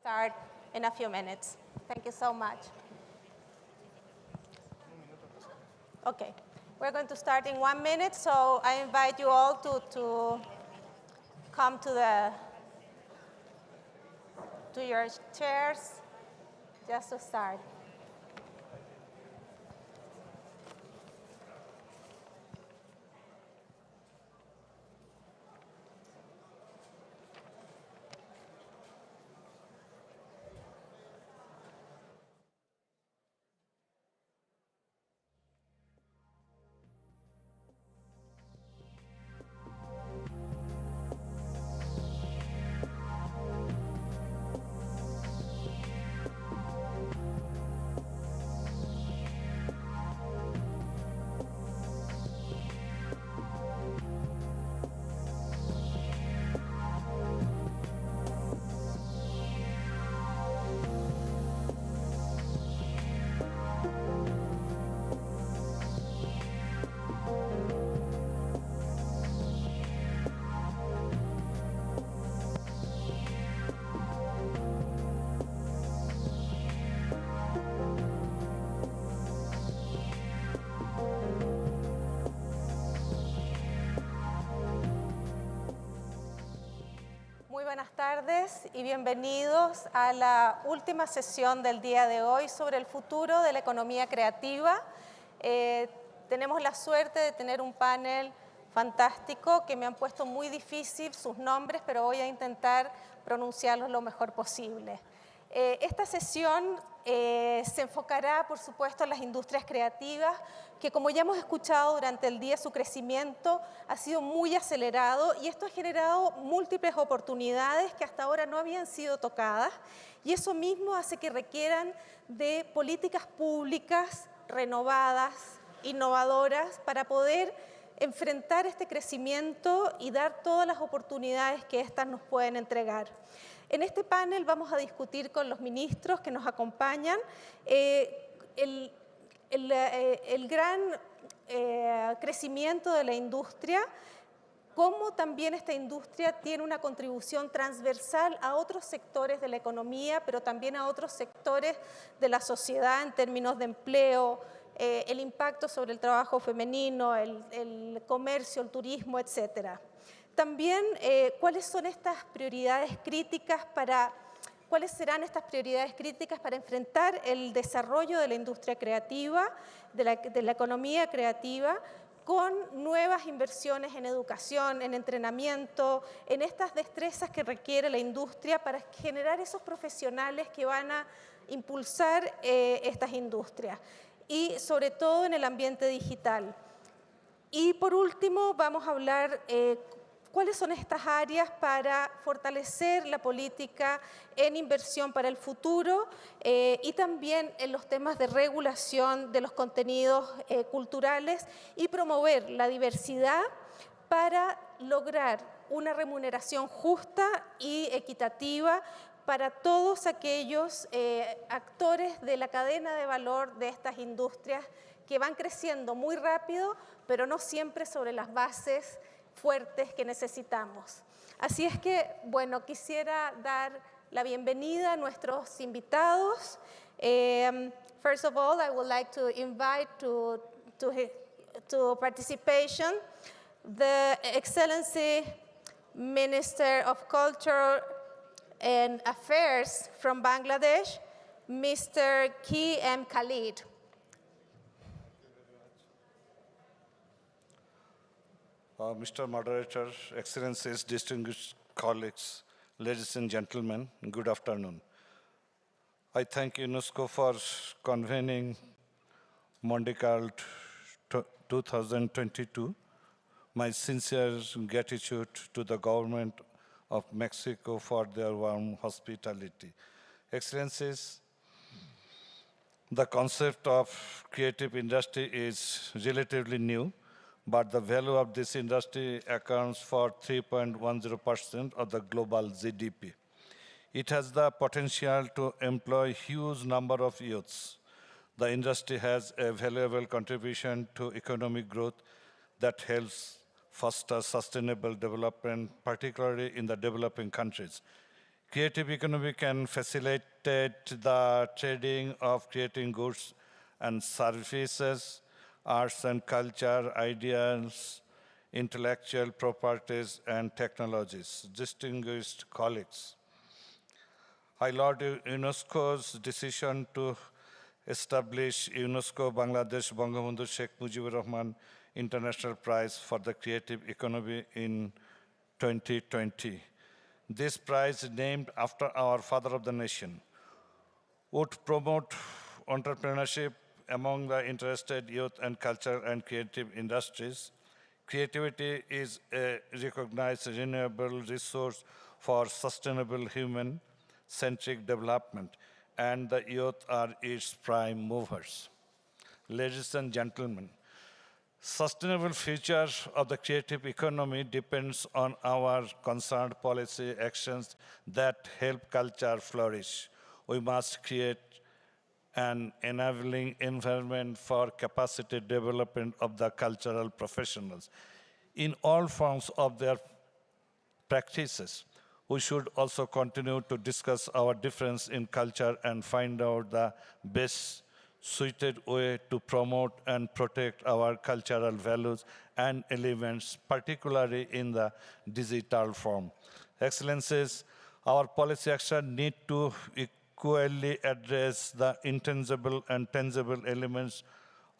start in a few minutes. Thank you so much. Okay, we're going to start in 1 minute, so I invite you all to come to your chairs just to start. Muy buenas tardes y bienvenidos a la última sesión del día de hoy sobre el futuro de la economía creativa. Tenemos la suerte de tener un panel fantástico que me han puesto muy difícil sus nombres, pero voy a intentar pronunciarlos lo mejor posible. Esta sesión se enfocará, por supuesto, en las industrias creativas, que como ya hemos escuchado durante el día, su crecimiento ha sido muy acelerado y esto ha generado múltiples oportunidades que hasta ahora no habían sido tocadas y eso mismo hace que requieran de políticas públicas renovadas, innovadoras, para poder enfrentar este crecimiento y dar todas las oportunidades que éstas nos pueden entregar. En este panel vamos a discutir con los ministros que nos acompañan el gran crecimiento de la industria, cómo también esta industria tiene una contribución transversal a otros sectores de la economía, pero también a otros sectores de la sociedad en términos de empleo, el impacto sobre el trabajo femenino, el comercio, el turismo, etcétera. También, ¿cuáles serán estas prioridades críticas para enfrentar el desarrollo de la industria creativa, de la economía creativa, con nuevas inversiones en educación, en entrenamiento, en estas destrezas que requiere la industria para generar esos profesionales que van a impulsar estas industrias y sobre todo en el ambiente digital? Y por último vamos a hablar ¿cuáles son estas áreas para fortalecer la política en inversión para el futuro y también en los temas de regulación de los contenidos culturales y promover la diversidad para lograr una remuneración justa y equitativa para todos aquellos actores de la cadena de valor de estas industrias que van creciendo muy rápido, pero no siempre sobre las bases fuertes que necesitamos. Así es que, bueno, quisiera dar la bienvenida a nuestros invitados. First of all, I would like to invite to participation the Excellency Minister of Culture and Affairs from Bangladesh, Mr. Ki M. Khalid. Mr. Moderator, Excellencies, distinguished colleagues, ladies and gentlemen, good afternoon. I thank UNESCO for convening Mondiacult 2022. My sincere gratitude to the government of Mexico for their warm hospitality. Excellencies, the concept of creative industry is relatively new, but the value of this industry accounts for 3.10% of the global GDP. It has the potential to employ a huge number of youths. The industry has a valuable contribution to economic growth that helps foster sustainable development, particularly in the developing countries. Creative economy can facilitate the trading of creating goods and services, arts and culture, ideas, intellectual properties, and technologies. Distinguished colleagues, I laud UNESCO's decision to establish UNESCO Bangladesh Bangabandhu Sheikh Mujibur Rahman International Prize for the Creative Economy in 2020. This prize, named after our father of the nation, would promote entrepreneurship among the interested youth and cultural and creative industries. Creativity is a recognized renewable resource for sustainable human-centric development, and the youth are its prime movers. Ladies and gentlemen, sustainable future of the creative economy depends on our concerned policy actions that help culture flourish. We must create an enabling environment for capacity development of the cultural professionals in all forms of their practices. We should also continue to discuss our difference in culture and find out the best suited way to promote and protect our cultural values and elements, particularly in the digital form. Excellencies, our policy action need to equally address the intangible and tangible elements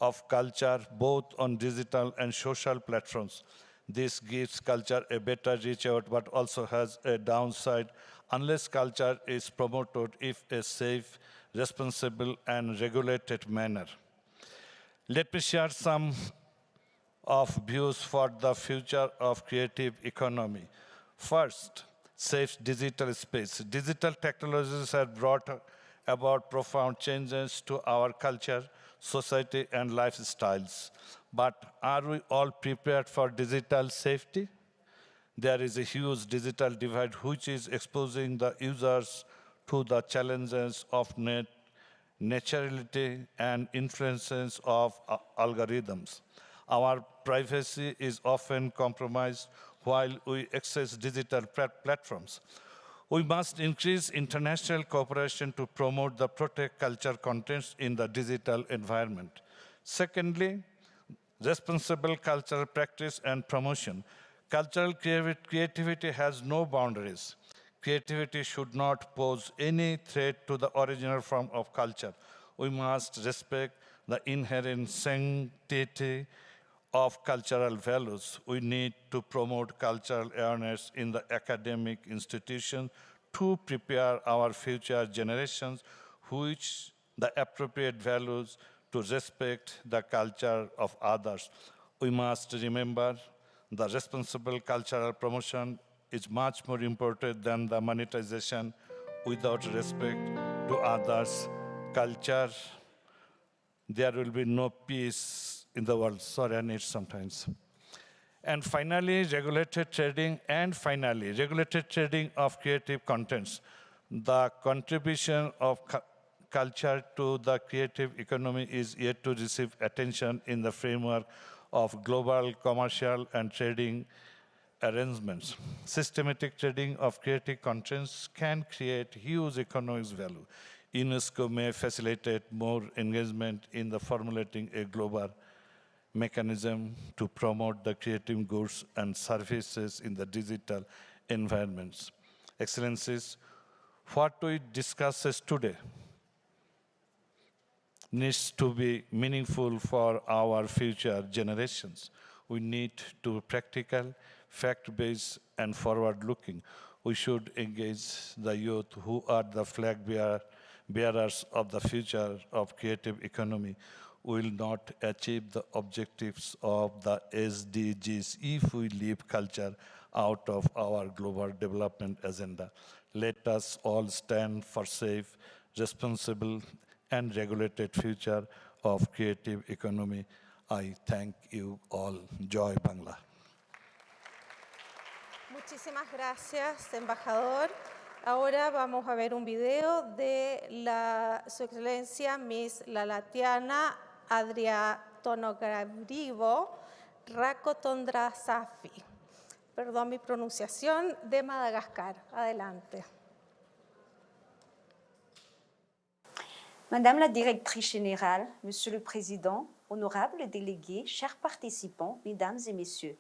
of culture, both on digital and social platforms. This gives culture a better reach out, but also has a downside unless culture is promoted in a safe, responsible, and regulated manner. Let me share some of views for the future of creative economy. First, safe digital space. Digital technologies have brought about profound changes to our culture, society, and lifestyles. But are we all prepared for digital safety? There is a huge digital divide which is exposing the users to the challenges of naturality and influences of algorithms. Our privacy is often compromised while we access digital platforms. We must increase international cooperation to promote the protect culture contents in the digital environment. Secondly, responsible cultural practice and promotion. Cultural creativity has no boundaries. Creativity should not pose any threat to the original form of culture. We must respect the inherent sanctity of cultural values. We need to promote cultural awareness in the academic institutions to prepare our future generations which the appropriate values to respect the culture of others. We must remember the responsible cultural promotion is much more important than the monetization. Without respect to others' culture, there will be no peace in the world. Sorry, I need sometimes. And finally, regulated trading of creative contents. The contribution of culture to the creative economy is yet to receive attention in the framework of global commercial and trading arrangements. Systematic trading of creative contents can create huge economic value. UNESCO may facilitate more engagement in the formulating a global mechanism to promote the creative goods and services in the digital environments. Excellencies, what we discuss today needs to be meaningful for our future generations. We need to be practical, fact-based, and forward-looking. We should engage the youth who are the flag bearers of the future of creative economy. We will not achieve the objectives of the SDGs if we leave culture out of our global development agenda. Let us all stand for safe, responsible, and regulated future of creative economy. I thank you all. Joy Bangla. Muchísimas gracias, embajador. Ahora vamos a ver un video de Su Excelencia Miss Lalatiana Adriatonogarivo Rakotondrasafi. Perdón mi pronunciación, de Madagascar. Adelante. Madame la directrice générale, Monsieur le Président, honorables délégués, chers participants, mesdames et messieurs,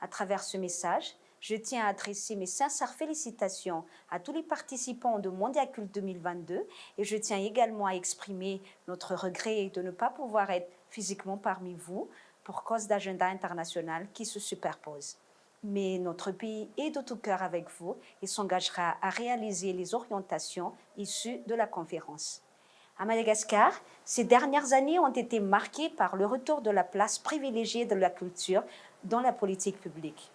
à travers ce message, je tiens à adresser mes sincères félicitations à tous les participants de Mondiacult 2022 et je tiens également à exprimer notre regret de ne pas pouvoir être physiquement parmi vous pour cause d'agenda international qui se superpose. Mais notre pays est de tout cœur avec vous et s'engagera à réaliser les orientations issues de la conférence. À Madagascar, ces dernières années ont été marquées par le retour de la place privilégiée de la culture dans la politique publique.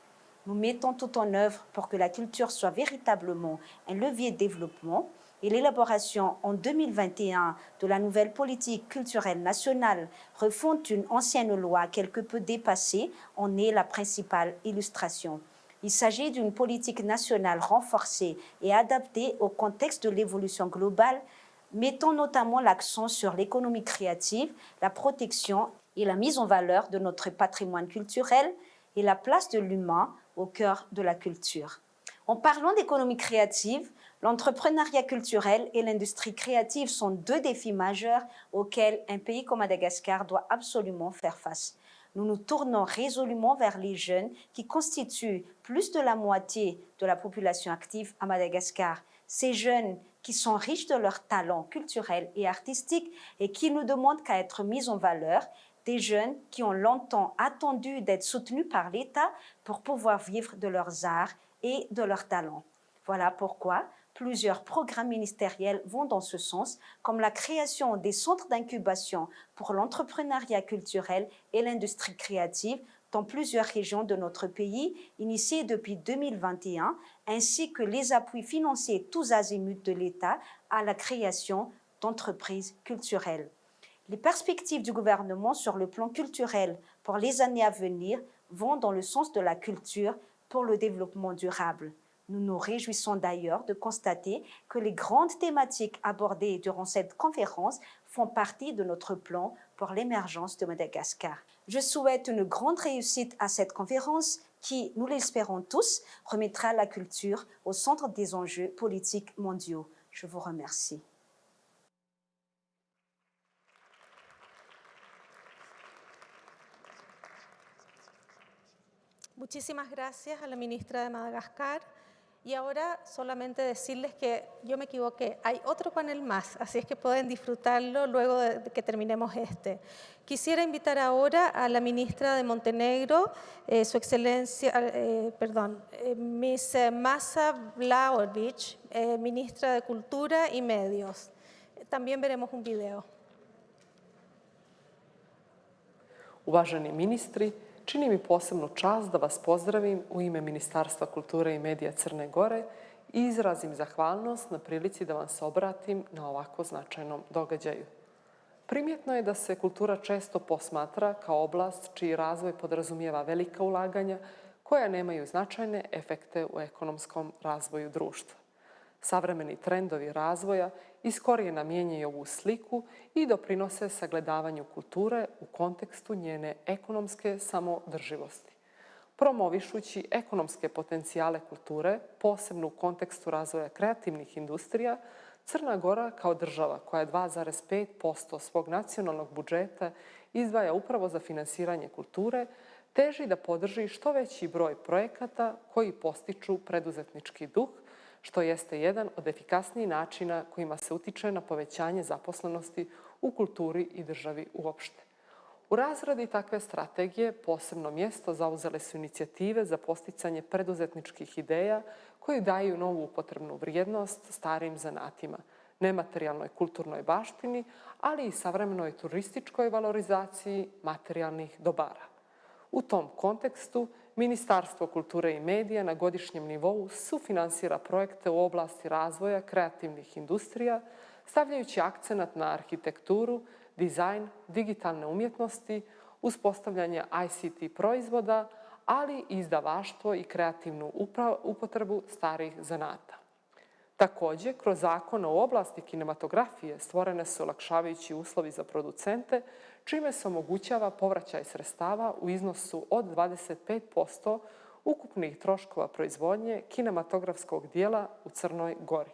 Nous mettons tout en œuvre pour que la culture soit véritablement un levier de développement et l'élaboration en 2021 de la nouvelle politique culturelle nationale refondant une ancienne loi quelque peu dépassée en est la principale illustration. Il s'agit d'une politique nationale renforcée et adaptée au contexte de l'évolution globale, mettant notamment l'accent sur l'économie créative, la protection et la mise en valeur de notre patrimoine culturel et la place de l'humain au cœur de la culture. En parlant d'économie créative, l'entrepreneuriat culturel et l'industrie créative sont deux défis majeurs auxquels un pays comme Madagascar doit absolument faire face. Nous nous tournons résolument vers les jeunes qui constituent plus de la moitié de la population active à Madagascar. Ces jeunes qui sont riches de leurs talents culturels et artistiques et qui ne demandent qu'à être mis en valeur, des jeunes qui ont longtemps attendu d'être soutenus par l'État pour pouvoir vivre de leurs arts et de leurs talents. Voilà pourquoi plusieurs programmes ministériels vont dans ce sens, comme la création des centres d'incubation pour l'entrepreneuriat culturel et l'industrie créative dans plusieurs régions de notre pays, initiés depuis 2021, ainsi que les appuis financiers tous azimuts de l'État à la création d'entreprises culturelles. Les perspectives du gouvernement sur le plan culturel pour les années à venir vont dans le sens de la culture pour le développement durable. Nous nous réjouissons d'ailleurs de constater que les grandes thématiques abordées durant cette conférence font partie de notre plan pour l'émergence de Madagascar. Je souhaite une grande réussite à cette conférence qui, nous l'espérons tous, remettra la culture au centre des enjeux politiques mondiaux. Je vous remercie. Muchísimas gracias a la ministra de Madagascar. Y ahora solamente decirles que yo me equivoqué, hay otro panel más, así es que pueden disfrutarlo luego de que terminemos este. Quisiera invitar ahora a la ministra de Montenegro, su excelencia, Miss Masa Vlahovic, ministra de Cultura y Medios. También veremos un video. Uvaženi ministri, čini mi posebnu čast da vas pozdravim u ime Ministarstva kulture i medija Crne Gore i izrazim zahvalnost na prilici da vam se obratim na ovako značajnom događaju. Primjetno je da se kultura često posmatra kao oblast čiji razvoj podrazumijeva velika ulaganja koja nemaju značajne efekte u ekonomskom razvoju društva. Savremeni trendovi razvoja iz korijena mijenjaju ovu sliku i doprinose sagledavanju kulture u kontekstu njene ekonomske samoodrživosti. Promovišući ekonomske potencijale kulture, posebno u kontekstu razvoja kreativnih industrija, Crna Gora kao država koja 2,5% svog nacionalnog budžeta izdvaja upravo za finansiranje kulture, teži da podrži što veći broj projekata koji postiču preduzetnički duh, što jeste jedan od efikasnijih načina kojima se utiče na povećanje zaposlenosti u kulturi i državi uopšte. U razradi takve strategije posebno mjesto zauzele su inicijative za posticanje preduzetničkih ideja koji daju novu upotrebnu vrijednost starim zanatima, nematerijalnoj kulturnoj baštini, ali i savremenoj turističkoj valorizaciji materijalnih dobara. U tom kontekstu, Ministarstvo kulture i medija na godišnjem nivou sufinansira projekte u oblasti razvoja kreativnih industrija, stavljajući akcenat na arhitekturu, dizajn, digitalne umjetnosti, uspostavljanje ICT proizvoda, ali i izdavaštvo i kreativnu upotrebu starih zanata. Također, kroz zakon o oblasti kinematografije stvorene su olakšavajući uslovi za producente, čime se omogućava povraćaj sredstava u iznosu od 25% ukupnih troškova proizvodnje kinematografskog dijela u Crnoj Gori.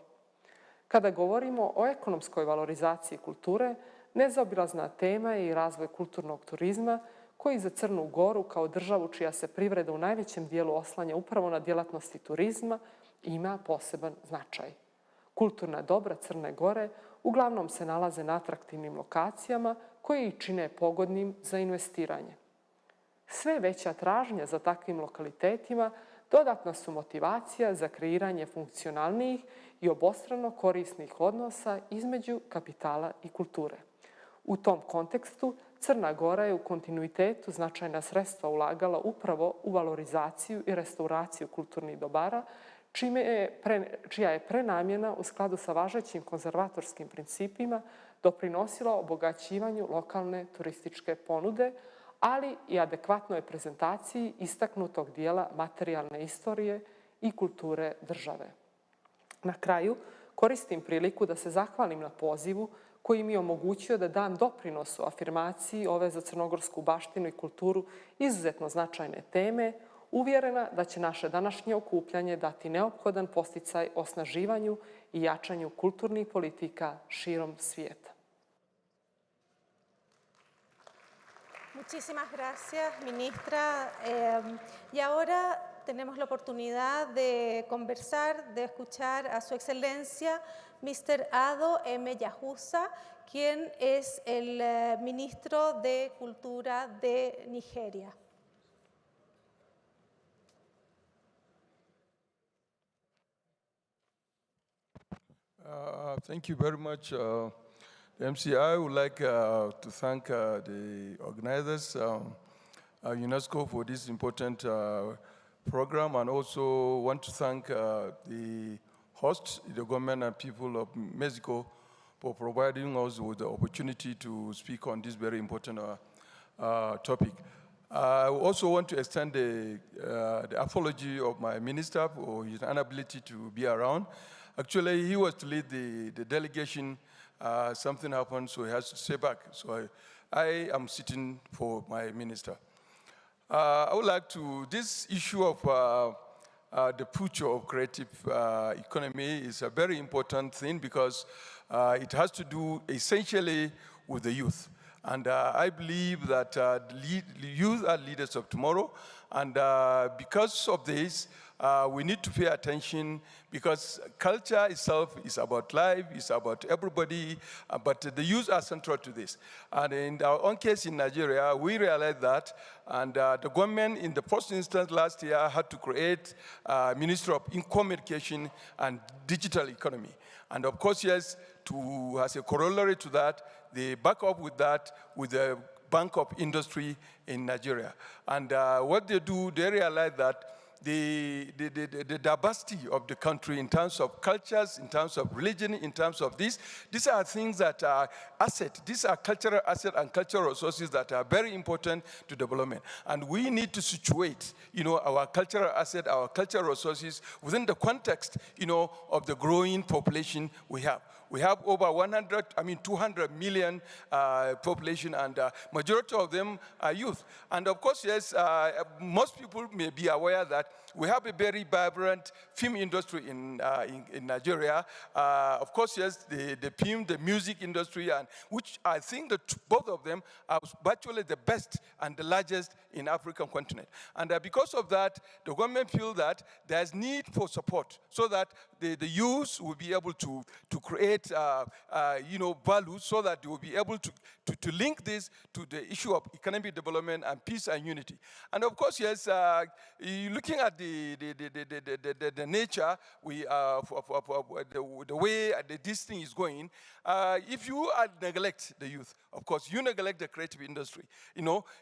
Kada govorimo o ekonomskoj valorizaciji kulture, nezaobilazna tema je i razvoj kulturnog turizma, koji za Crnu Goru, kao državu čija se privreda u najvećem dijelu oslanja upravo na djelatnosti turizma, ima poseban značaj. Kulturna dobra Crne Gore uglavnom se nalaze na atraktivnim lokacijama koje ih čine pogodnim za investiranje. Sve veća tražnja za takvim lokalitetima dodatna su motivacija za kreiranje funkcionalnijih i obostrano korisnih odnosa između kapitala i kulture. U tom kontekstu Crna Gora je u kontinuitetu značajna sredstva ulagala upravo u valorizaciju i restauraciju kulturnih dobara, čija je prenamjena u skladu sa važećim konzervatorskim principima doprinosila obogaćivanju lokalne turističke ponude, ali i adekvatnoj prezentaciji istaknutog dijela materijalne istorije i kulture države. Na kraju, koristim priliku da se zahvalim na pozivu koji mi je omogućio da dam doprinos u afirmaciji ove za crnogorsku baštinu i kulturu izuzetno značajne teme, uvjerena da će naše današnje okupljanje dati neophodan posticaj osnaživanju i jačanju kulturnih politika širom svijeta. Muchísimas gracias, ministra. Y ahora tenemos la oportunidad de conversar, de escuchar a su excelencia, Mr. Ado M. Yahusa, quien es el ministro de Cultura de Nigeria. Thank you very much, MC. I would like to thank the organizers, UNESCO, for this important program, and also want to thank the hosts, the government and people of Mexico, for providing us with the opportunity to speak on this very important topic. I also want to extend the apology of my minister for his inability to be around. Actually, he was to lead the delegation. Something happened, so he has to stay back. So I am sitting for my minister. I would like to, this issue of the future of creative economy is a very important thing because it has to do essentially with the youth. And I believe that the youth are leaders of tomorrow. And because of this, we need to pay attention because culture itself is about life, it's about everybody, but the youth are central to this. And in our own case in Nigeria, we realized that, and the government in the first instance last year had to create a Ministry of Communication and Digital Economy. And of course, yes, as a corollary to that, they back up with that with the Bank of Industry in Nigeria. And what they do, they realize that the diversity of the country in terms of cultures, in terms of religion, in terms of this, these are things that are assets. These are cultural assets and cultural resources that are very important to development. And we need to situate, our cultural assets, our cultural resources within the context, of the growing population we have. We have over 200 million population, and majority of them are youth. And of course, yes, most people may be aware that we have a very vibrant film industry in Nigeria. Of course, yes, the film, the music industry, and which I think that both of them are virtually the best and the largest in African continent. And because of that, the government feels that there's need for support so that the youth will be able to create value so that they will be able to link this to the issue of economic development and peace and unity. And of course, yes, looking at the nature the way this thing is going, if you neglect the youth, of course, you neglect the creative industry.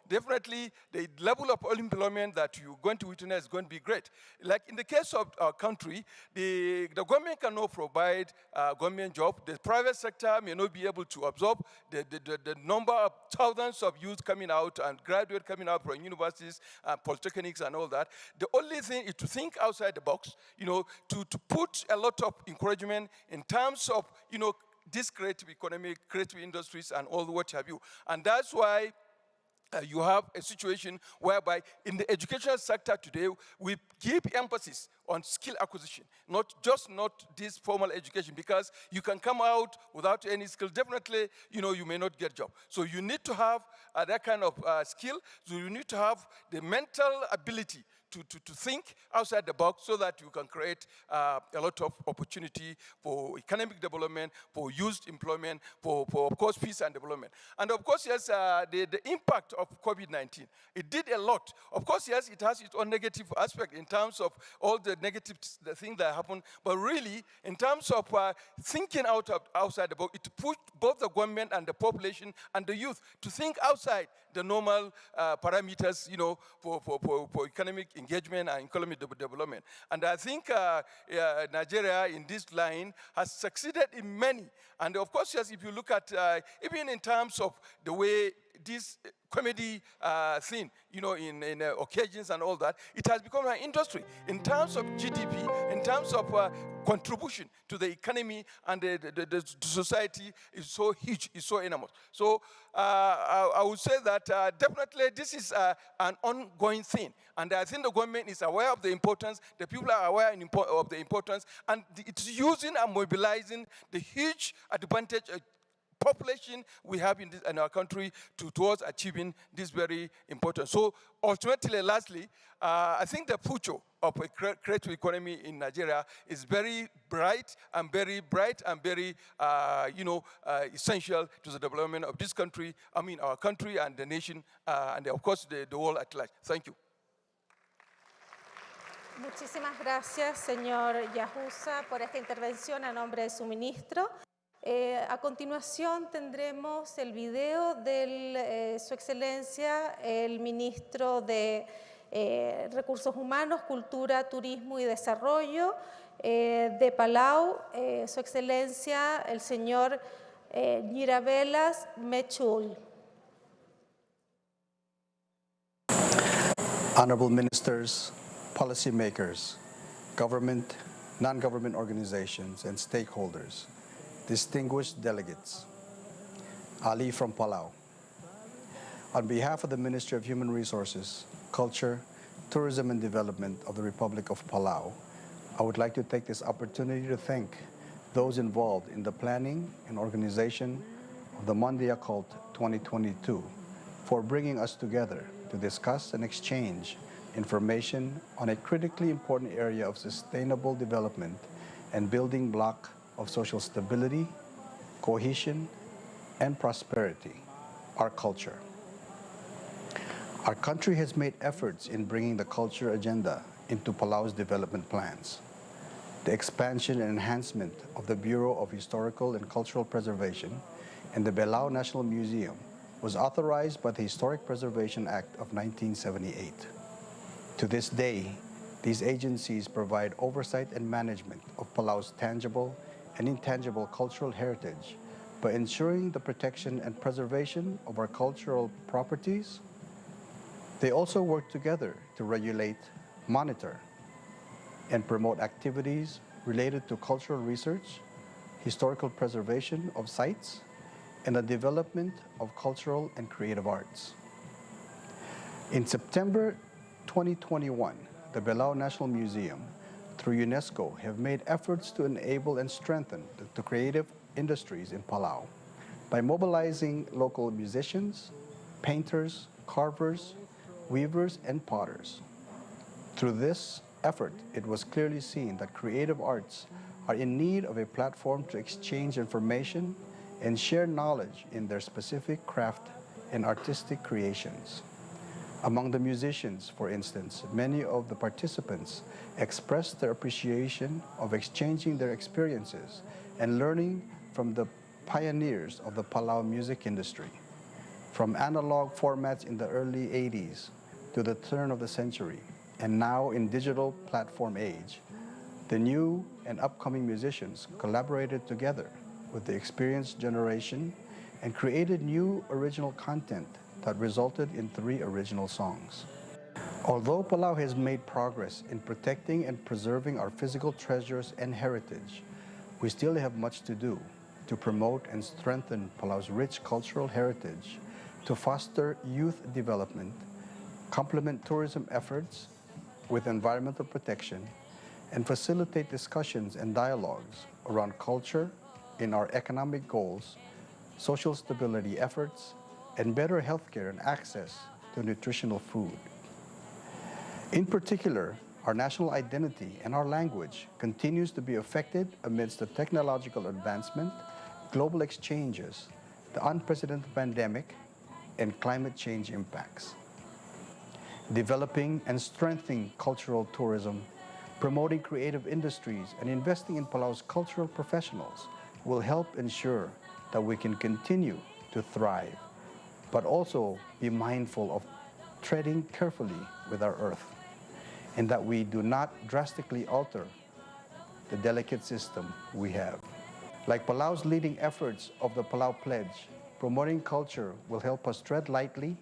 Definitely the level of unemployment that you're going to witness is going to be great. Like in the case of our country, the government cannot provide government job. The private sector may not be able to absorb the number of thousands of youth coming out and graduates coming out from universities, polytechnics and all that. The only thing is to think outside the box, to put a lot of encouragement in terms of, this creative economy, creative industries and all what have you. And that's why you have a situation whereby in the educational sector today, we give emphasis on skill acquisition, not this formal education, because you can come out without any skill. Definitely, you may not get a job. So you need to have that kind of skill. So you need to have the mental ability to think outside the box so that you can create a lot of opportunity for economic development, for youth employment, for of course, peace and development. And of course, yes, the impact of COVID-19, it did a lot. Of course, yes, it has its own negative aspect in terms of all the negative things that happen, but really, in terms of thinking outside the box, it pushed both the government and the population and the youth to think outside the normal parameters, for economic engagement and economic development. And I think Nigeria in this line has succeeded in many. And of course, yes, if you look at, even in terms of the way this comedy thing, in occasions and all that, it has become an industry. In terms of GDP, in terms of contribution to the economy and the society is so huge, is so enormous. So I would say that definitely this is an ongoing thing. And I think the government is aware of the importance, the people are aware of the importance, and it's using and mobilizing the huge advantage population we have in our country towards achieving this very important. So ultimately, lastly, I think the future of a creative economy in Nigeria is very bright and very essential to the development of this country, our country and the nation, and of course the world at large. Thank you. Muchísimas gracias, señor Yahusa, por esta intervención a nombre de su ministro. A continuación tendremos el video de Su Excelencia, el ministro de Recursos Humanos, Cultura, Turismo y Desarrollo de Palau, Su Excelencia, el señor Nyirabelas Mechul. Honorable ministers, policymakers, government, non-government organizations, and stakeholders, distinguished delegates, Ali from Palau. On behalf of the Ministry of Human Resources, Culture, Tourism and Development of the Republic of Palau, I would like to take this opportunity to thank those involved in the planning and organization of the Mondiacult 2022 for bringing us together to discuss and exchange information on a critically important area of sustainable development and building block of social stability, cohesion, and prosperity, our culture. Our country has made efforts in bringing the culture agenda into Palau's development plans. The expansion and enhancement of the Bureau of Historical and Cultural Preservation and the Palau National Museum was authorized by the Historic Preservation Act of 1978. To this day, these agencies provide oversight and management of Palau's tangible and intangible cultural heritage by ensuring the protection and preservation of our cultural properties. They also work together to regulate, monitor, and promote activities related to cultural research, historical preservation of sites, and the development of cultural and creative arts. In September 2021, the Palau National Museum, through UNESCO, have made efforts to enable and strengthen the creative industries in Palau by mobilizing local musicians, painters, carvers, weavers, and potters. Through this effort, it was clearly seen that creative arts are in need of a platform to exchange information and share knowledge in their specific craft and artistic creations. Among the musicians, for instance, many of the participants expressed their appreciation of exchanging their experiences and learning from the pioneers of the Palau music industry. From analog formats in the early 80s to the turn of the century, and now in digital platform age, the new and upcoming musicians collaborated together with the experienced generation and created new original content that resulted in 3 original songs. Although Palau has made progress in protecting and preserving our physical treasures and heritage, we still have much to do to promote and strengthen Palau's rich cultural heritage, to foster youth development, complement tourism efforts, with environmental protection and facilitate discussions and dialogues around culture in our economic goals, social stability efforts, and better healthcare and access to nutritional food. In particular, our national identity and our language continues to be affected amidst the technological advancement, global exchanges, the unprecedented pandemic, and climate change impacts. Developing and strengthening cultural tourism, promoting creative industries, and investing in Palau's cultural professionals will help ensure that we can continue to thrive, but also be mindful of treading carefully with our earth, and that we do not drastically alter the delicate system we have. Like Palau's leading efforts of the Palau Pledge, promoting culture will help us tread lightly,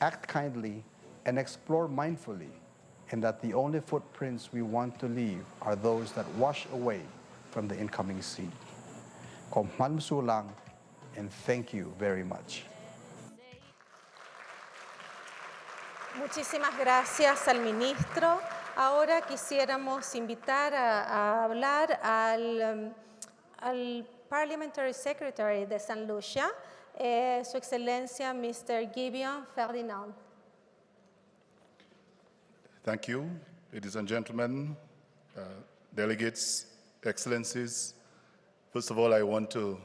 act kindly, and explore mindfully, and that the only footprints we want to leave are those that wash away from the incoming sea. Komhalmsulang, and thank you very much. Muchísimas gracias al ministro. Ahora quisiéramos invitar a hablar al Parliamentary Secretary de San Lucia, Su Excelencia Mr. Gideon Ferdinand. Thank you, ladies and gentlemen, delegates, excellencies. First of all, I want to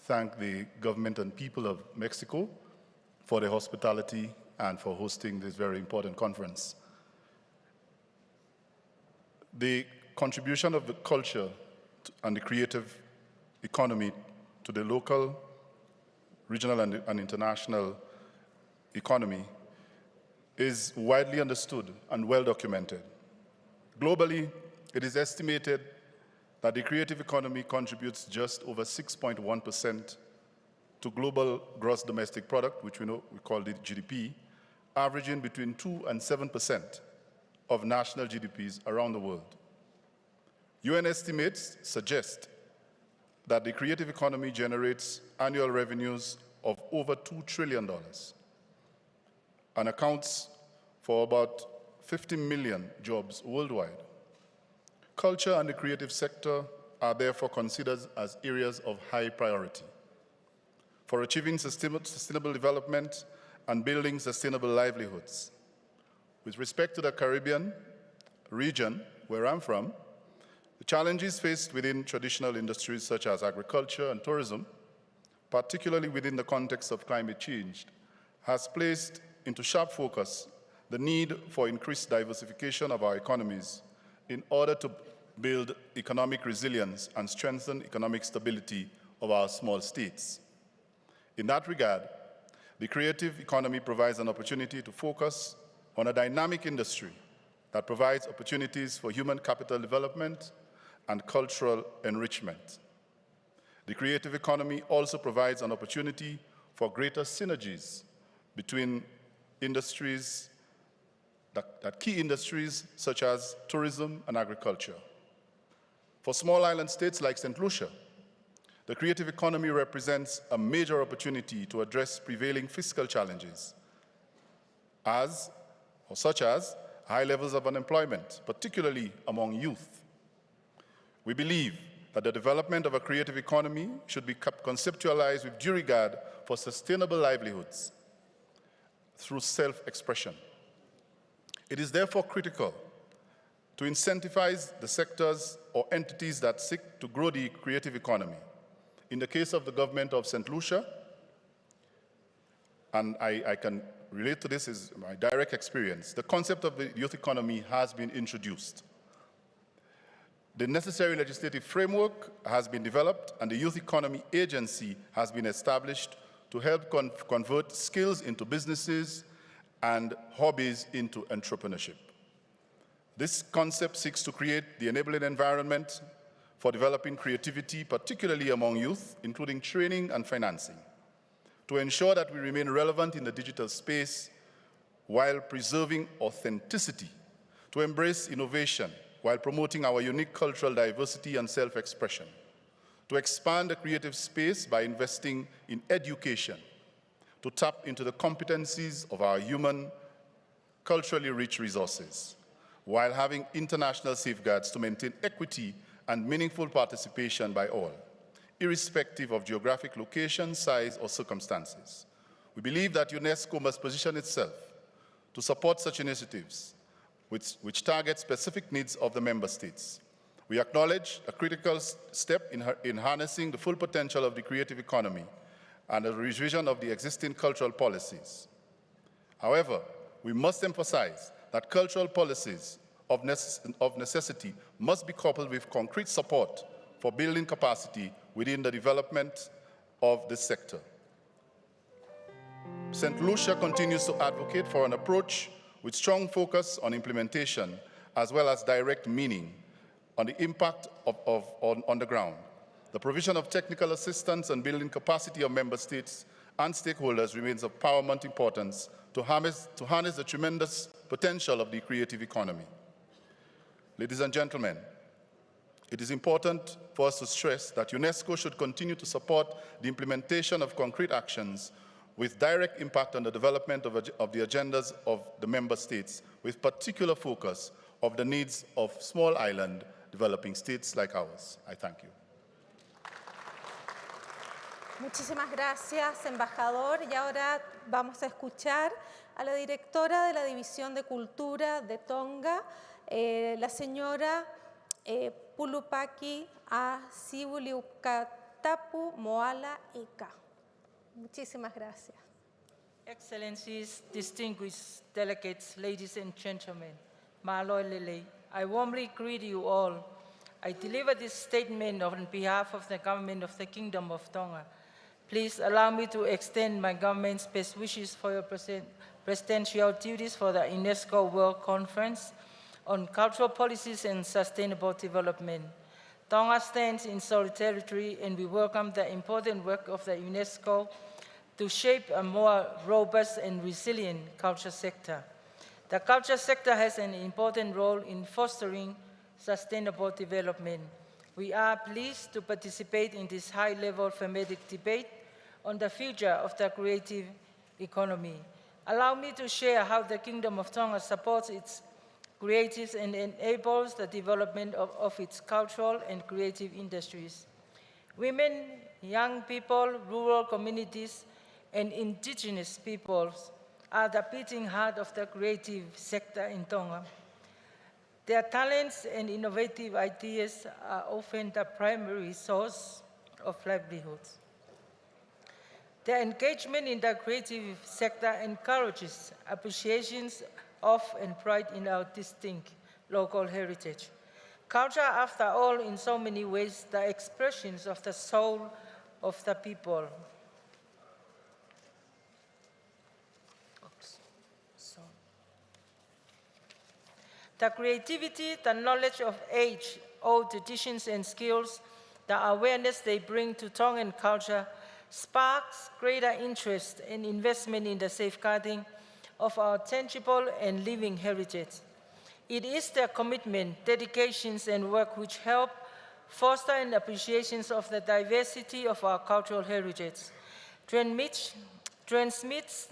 thank the government and people of Mexico for their hospitality and for hosting this very important conference. The contribution of the culture and the creative economy to the local, regional, and international economy is widely understood and well documented. Globally, it is estimated that the creative economy contributes just over 6.1% to global gross domestic product, which we call the GDP, averaging between 2 and 7% of national GDPs around the world. UN estimates suggest that the creative economy generates annual revenues of over $2 trillion and accounts for about 50 million jobs worldwide. Culture and the creative sector are therefore considered as areas of high priority for achieving sustainable development and building sustainable livelihoods. With respect to the Caribbean region, where I'm from, the challenges faced within traditional industries such as agriculture and tourism, particularly within the context of climate change, has placed into sharp focus the need for increased diversification of our economies in order to build economic resilience and strengthen economic stability of our small states. In that regard, the creative economy provides an opportunity to focus on a dynamic industry that provides opportunities for human capital development and cultural enrichment. The creative economy also provides an opportunity for greater synergies between industries, key industries such as tourism and agriculture. For small island states like St. Lucia, the creative economy represents a major opportunity to address prevailing fiscal challenges, such as high levels of unemployment, particularly among youth. We believe that the development of a creative economy should be conceptualized with due regard for sustainable livelihoods through self-expression. It is therefore critical to incentivize the sectors or entities that seek to grow the creative economy. In the case of the government of St. Lucia, and I can relate to this as my direct experience, the concept of the youth economy has been introduced. The necessary legislative framework has been developed, and the Youth Economy Agency has been established to help convert skills into businesses and hobbies into entrepreneurship. This concept seeks to create the enabling environment for developing creativity, particularly among youth, including training and financing, to ensure that we remain relevant in the digital space while preserving authenticity, to embrace innovation while promoting our unique cultural diversity and self-expression, to expand the creative space by investing in education, to tap into the competencies of our human, culturally rich resources, while having international safeguards to maintain equity and meaningful participation by all, irrespective of geographic location, size, or circumstances. We believe that UNESCO must position itself to support such initiatives which target specific needs of the member states. We acknowledge a critical step in harnessing the full potential of the creative economy and a revision of the existing cultural policies. However, we must emphasize that cultural policies of necessity must be coupled with concrete support for building capacity within the development of this sector. St. Lucia continues to advocate for an approach with strong focus on implementation as well as direct meaning on the impact on the ground. The provision of technical assistance and building capacity of member states and stakeholders remains of paramount importance to harness the tremendous potential of the creative economy. Ladies and gentlemen, it is important for us to stress that UNESCO should continue to support the implementation of concrete actions with direct impact on the development of the agendas of the member states, with particular focus of the needs of small island developing states like ours. I thank you. Muchísimas gracias, embajador. Y ahora vamos a escuchar a la directora de la División de Cultura de Tonga, la señora Pulupaki Asibuliukatapu Moala Ika. Muchísimas gracias. Excellencies, distinguished delegates, ladies and gentlemen, Maloi Lele, I warmly greet you all. I deliver this statement on behalf of the government of the Kingdom of Tonga. Please allow me to extend my government's best wishes for your presidential duties for the UNESCO World Conference on Cultural Policies and Sustainable Development. Tonga stands in solidarity, and we welcome the important work of the UNESCO to shape a more robust and resilient culture sector. The culture sector has an important role in fostering sustainable development. We are pleased to participate in this high-level thematic debate on the future of the creative economy. Allow me to share how the Kingdom of Tonga supports its creatives and enables the development of its cultural and creative industries. Women, young people, rural communities, and indigenous peoples are the beating heart of the creative sector in Tonga. Their talents and innovative ideas are often the primary source of livelihoods. Their engagement in the creative sector encourages appreciations of and pride in our distinct local heritage. Culture, after all, in so many ways, the expressions of the soul of the people. The creativity, the knowledge of age-old traditions and skills, the awareness they bring to Tongan culture sparks greater interest and investment in the safeguarding of our tangible and living heritage. It is their commitment, dedications, and work which help foster an appreciation of the diversity of our cultural heritage, transmits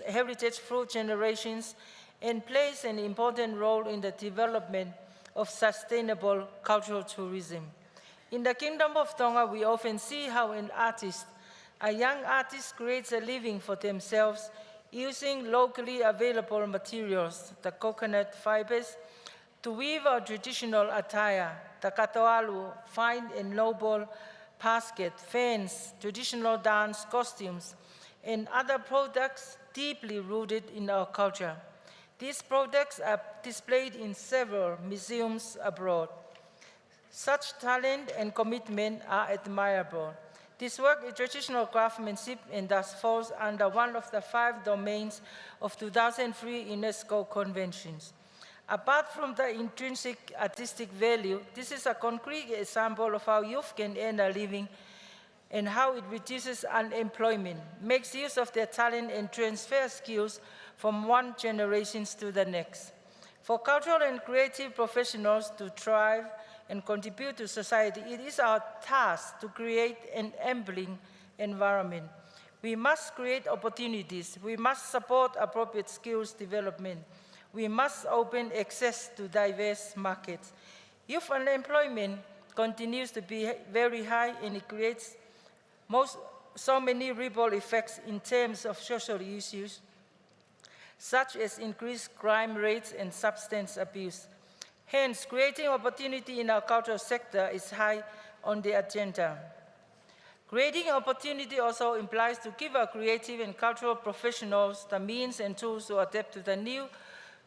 heritage through generations, and plays an important role in the development of sustainable cultural tourism. In the Kingdom of Tonga, we often see how a young artist creates a living for themselves using locally available materials, the coconut fibers, to weave our traditional attire, the katoalu, fine and noble basket, fans, traditional dance costumes, and other products deeply rooted in our culture. These products are displayed in several museums abroad. Such talent and commitment are admirable. This work is traditional craftsmanship and thus falls under one of the 5 domains of 2003 UNESCO conventions. Apart from the intrinsic artistic value, this is a concrete example of how youth can earn a living and how it reduces unemployment, makes use of their talent, and transfer skills from one generation to the next. For cultural and creative professionals to thrive and contribute to society, it is our task to create an enabling environment. We must create opportunities. We must support appropriate skills development. we must open access to diverse markets. Youth unemployment continues to be very high, and it creates so many ripple effects in terms of social issues, such as increased crime rates and substance abuse. Hence, creating opportunity in our cultural sector is high on the agenda. Creating opportunity also implies to give our creative and cultural professionals the means and tools to adapt to the new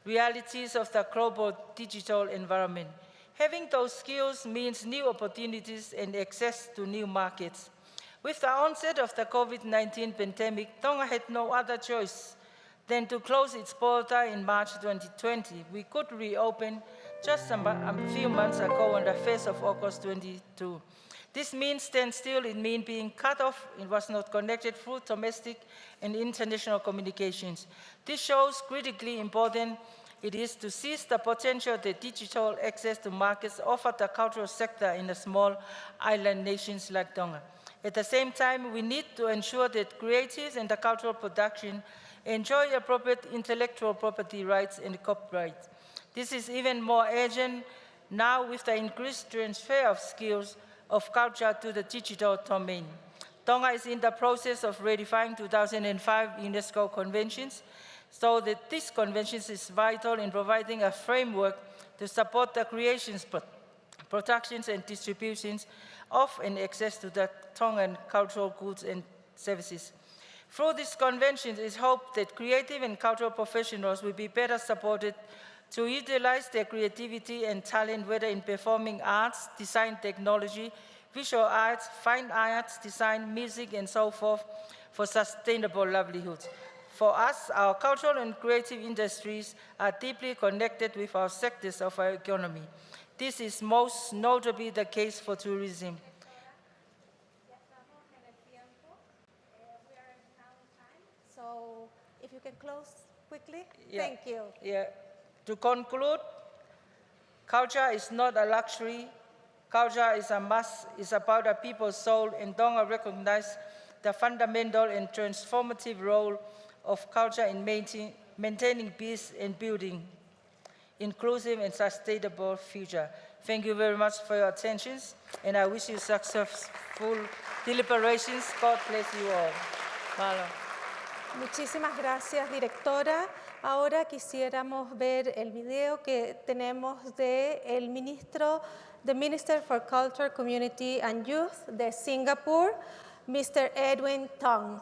realities of the global digital environment. Having those skills means new opportunities and access to new markets. With the onset of the COVID-19 pandemic, Tonga had no other choice than to close its border in March 2020. We could reopen just a few months ago on the 1st of August 2022. This means stand still, it means being cut off, it was not connected through domestic and international communications. This shows critically important it is to seize the potential that digital access to markets offer the cultural sector in the small island nations like Tonga. At the same time, we need to ensure that creatives and the cultural production enjoy appropriate intellectual property rights and copyright. This is even more urgent now with the increased transfer of skills of culture to the digital domain. Tonga is in the process of ratifying 2005 UNESCO conventions, so that this convention is vital in providing a framework to support the creations, productions, and distributions of and access to the Tongan cultural goods and services. Through this convention, it is hoped that creative and cultural professionals will be better supported to utilize their creativity and talent, whether in performing arts, design, technology, visual arts, fine arts, design, music, and so forth, for sustainable livelihoods. For us, our cultural and creative industries are deeply connected with our sectors of our economy. This is most notably the case for tourism. So if you can close quickly, Yeah. Thank you. Yeah. To conclude, culture is not a luxury. Culture is a must. It's about a people's soul, and Tonga recognizes the fundamental and transformative role of culture in maintaining peace and building inclusive and sustainable future. Thank you very much for your attention, and I wish you successful deliberations. God bless you all. Malo. Muchísimas gracias, directora. Ahora quisiéramos ver el video que tenemos del ministro, the Minister for Culture, Community and Youth de Singapur, Mr. Edwin Tong.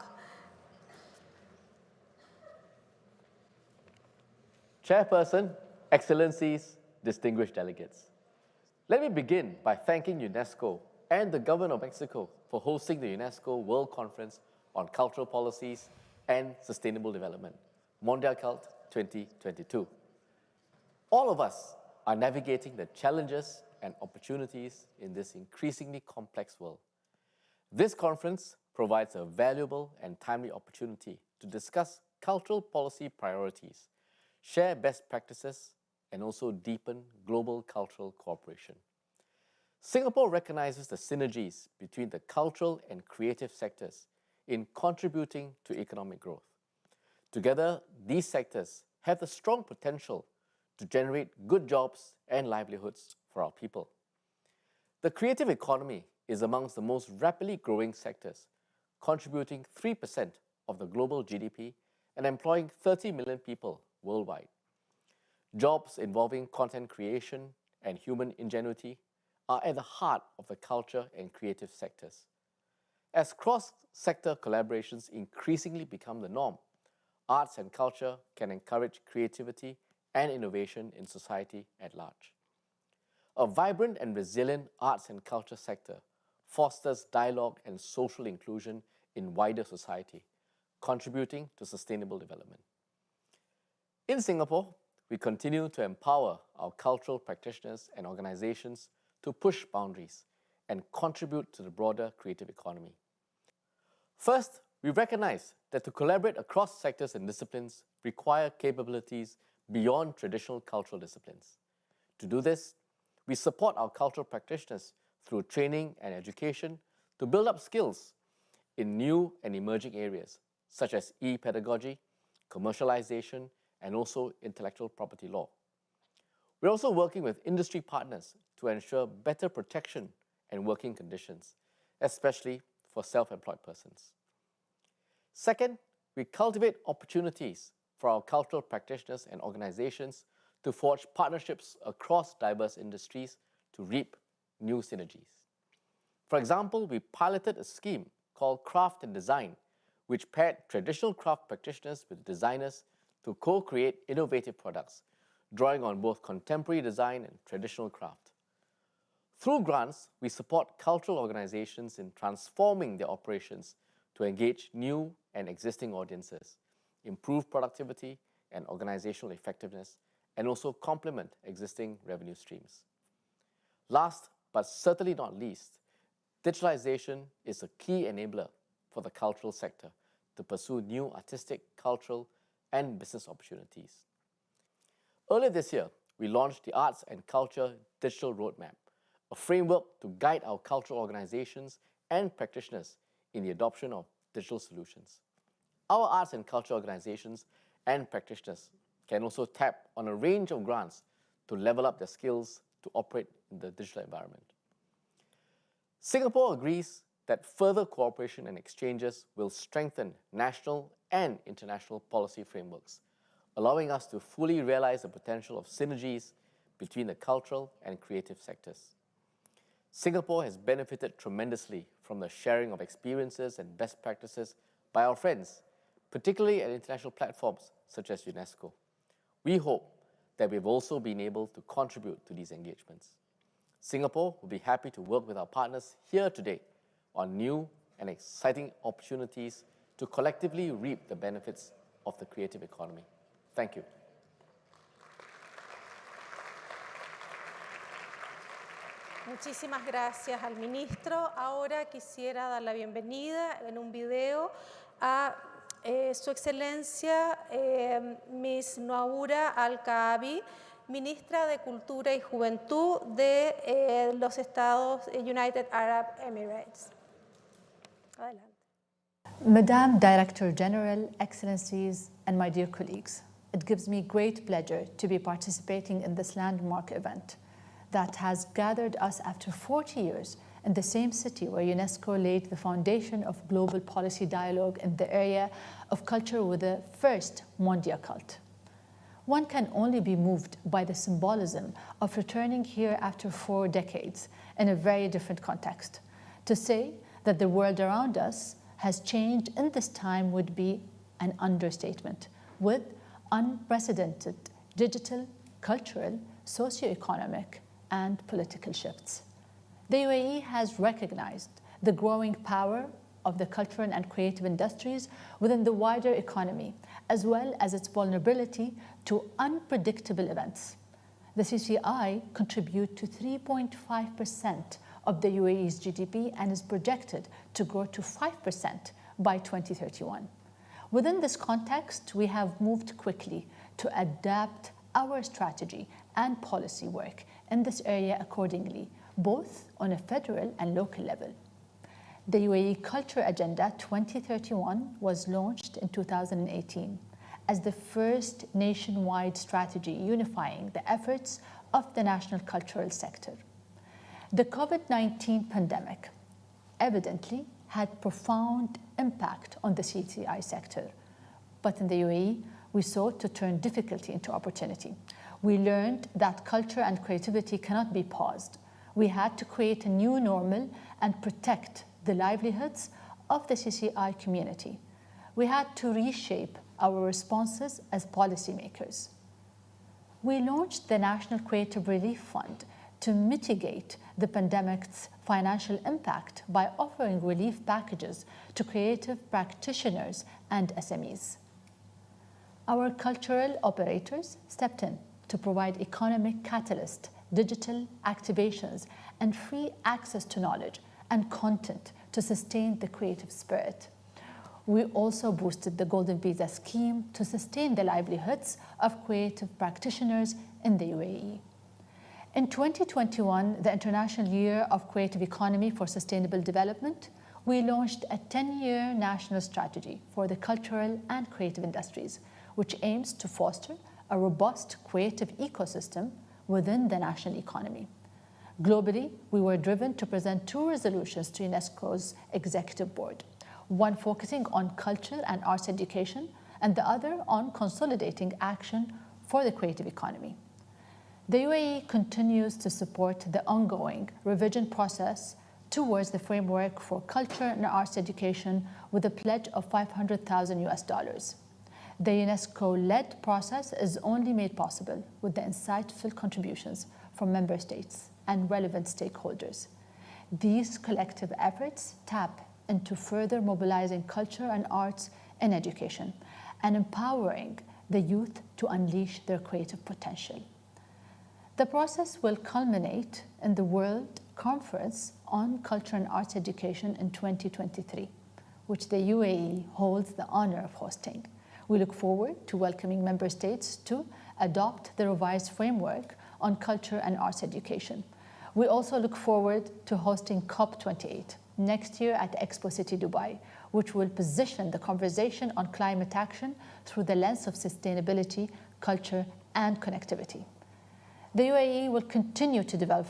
Chairperson, Excellencies, distinguished delegates. Let me begin by thanking UNESCO and the government of Mexico for hosting the UNESCO World Conference on Cultural Policies and Sustainable Development, Mondiacult 2022. All of us are navigating the challenges and opportunities in this increasingly complex world. This conference provides a valuable and timely opportunity to discuss cultural policy priorities, share best practices, and also deepen global cultural cooperation. Singapore recognizes the synergies between the cultural and creative sectors in contributing to economic growth. Together, these sectors have the strong potential to generate good jobs and livelihoods for our people. The creative economy is amongst the most rapidly growing sectors, contributing 3% of the global GDP and employing 30 million people worldwide. Jobs involving content creation and human ingenuity are at the heart of the culture and creative sectors. As cross-sector collaborations increasingly become the norm, arts and culture can encourage creativity and innovation in society at large. A vibrant and resilient arts and culture sector fosters dialogue and social inclusion in wider society, contributing to sustainable development. In Singapore, we continue to empower our cultural practitioners and organizations to push boundaries and contribute to the broader creative economy. First, we recognize that to collaborate across sectors and disciplines require capabilities beyond traditional cultural disciplines. To do this, we support our cultural practitioners through training and education to build up skills in new and emerging areas such as e-pedagogy, commercialization, and also intellectual property law. We're also working with industry partners to ensure better protection and working conditions, especially for self-employed persons. Second, we cultivate opportunities for our cultural practitioners and organizations to forge partnerships across diverse industries to reap new synergies. For example, we piloted a scheme called Craft and Design, which paired traditional craft practitioners with designers to co-create innovative products, drawing on both contemporary design and traditional craft. Through grants, we support cultural organizations in transforming their operations to engage new and existing audiences, improve productivity and organizational effectiveness, and also complement existing revenue streams. Last, but certainly not least, digitalization is a key enabler for the cultural sector to pursue new artistic, cultural, and business opportunities. Earlier this year, we launched the Arts and Culture Digital Roadmap, a framework to guide our cultural organizations and practitioners in the adoption of digital solutions. Our arts and culture organizations and practitioners can also tap on a range of grants to level up their skills to operate in the digital environment. Singapore agrees that further cooperation and exchanges will strengthen national and international policy frameworks, allowing us to fully realize the potential of synergies between the cultural and creative sectors. Singapore has benefited tremendously from the sharing of experiences and best practices by our friends, particularly at international platforms such as UNESCO. We hope that we've also been able to contribute to these engagements. Singapore will be happy to work with our partners here today on new and exciting opportunities to collectively reap the benefits of the creative economy. Thank you. Muchísimas gracias al ministro. Ahora quisiera dar la bienvenida en un video a Su Excelencia Miss Noura Al-Kaabi, ministra de Cultura y Juventud de los Estados United Arab Emirates. Adelante. Madam Director General, Excellencies, and my dear colleagues, it gives me great pleasure to be participating in this landmark event that has gathered us after 40 years in the same city where UNESCO laid the foundation of global policy dialogue in the area of culture with the first Mondiacult. One can only be moved by the symbolism of returning here after 4 decades in a very different context. To say that the world around us has changed in this time would be an understatement, with unprecedented digital, cultural, socio-economic, and political shifts. The UAE has recognized the growing power of the cultural and creative industries within the wider economy, as well as its vulnerability to unpredictable events. The CCI contribute to 3.5% of the UAE's GDP and is projected to grow to 5% by 2031. Within this context, we have moved quickly to adapt our strategy and policy work in this area accordingly, both on a federal and local level. The UAE Culture Agenda 2031 was launched in 2018 as the first nationwide strategy unifying the efforts of the national cultural sector. The COVID-19 pandemic evidently had profound impact on the CCI sector, but in the UAE, we sought to turn difficulty into opportunity. We learned that culture and creativity cannot be paused. We had to create a new normal and protect the livelihoods of the CCI community. We had to reshape our responses as policymakers. We launched the National Creative Relief Fund to mitigate the pandemic's financial impact by offering relief packages to creative practitioners and SMEs. Our cultural operators stepped in to provide economic catalyst, digital activations, and free access to knowledge and content to sustain the creative spirit. We also boosted the Golden Visa scheme to sustain the livelihoods of creative practitioners in the UAE. In 2021, the International Year of Creative Economy for Sustainable Development, we launched a 10-year national strategy for the cultural and creative industries, which aims to foster a robust creative ecosystem within the national economy. Globally, we were driven to present 2 resolutions to UNESCO's Executive Board, one focusing on culture and arts education, and the other on consolidating action for the creative economy. The UAE continues to support the ongoing revision process towards the framework for culture and arts education with a pledge of $500,000. The UNESCO-led process is only made possible with the insightful contributions from member states and relevant stakeholders. These collective efforts tap into further mobilizing culture and arts in education and empowering the youth to unleash their creative potential. The process will culminate in the World Conference on Culture and Arts Education in 2023, which the UAE holds the honor of hosting. We look forward to welcoming member states to adopt the revised framework on culture and arts education. We also look forward to hosting COP28 next year at Expo City Dubai, which will position the conversation on climate action through the lens of sustainability, culture, and connectivity. The UAE will continue to develop